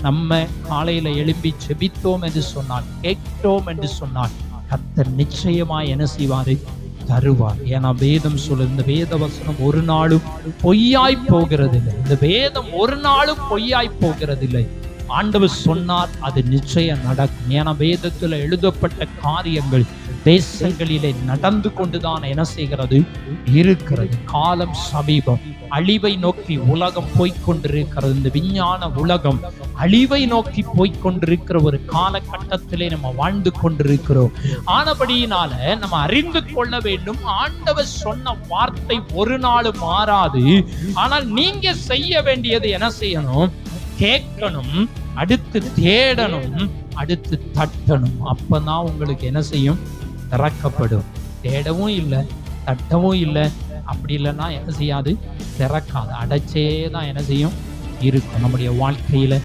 நம்ம காலையில எழும்பி செபித்தோம் என்று சொன்னால், கேட்டோம் என்று சொன்னால், கர்த்தர் நிச்சயமாய் என்ன செய்வாரு? தருவார். ஏன்னா வேதம் சொல்லுது, இந்த வேத வசனம் ஒரு நாளும் பொய்யாய் போகிறதில்லை. இந்த வேதம் ஒரு நாளும் பொய்யாய் போகிறதில்லை. ஆண்டவர் சொன்னார், அது நிச்சயம் நடக்கும். ஏன்னா வேதத்துல எழுதப்பட்ட காரியங்கள் தேசங்களிலே நடந்து கொண்டுதான் என்ன செய்கிறது? இருக்கிறது. காலம் சமீபம். அழிவை நோக்கி உலகம் போய்கொண்டிருக்கிறது. இந்த விஞ்ஞான உலகம் அழிவை நோக்கி போய்கொண்டிருக்கிற ஒரு காலகட்டத்திலே நம்ம வாழ்ந்து கொண்டிருக்கிறோம். ஆனபடியினால நம்ம அறிந்து கொள்ள வேண்டும், ஆண்டவர் சொன்ன வார்த்தை ஒரு நாளும் மாறாது. ஆனால் நீங்க செய்ய வேண்டியது என்ன செய்யணும்? கேட்கணும், அடுத்து தேடணும், அடுத்து தட்டணும். அப்பதான் உங்களுக்கு என்ன செய்யும்? திறக்கப்படும். தேடவும் இல்லை, தட்டவும் இல்லை, அப்படி இல்லைன்னா என்ன செய்யாது? திறக்காது. அடைச்சே தான் என்ன செய்யும்? இருக்கும் நம்முடைய வாழ்க்கையில.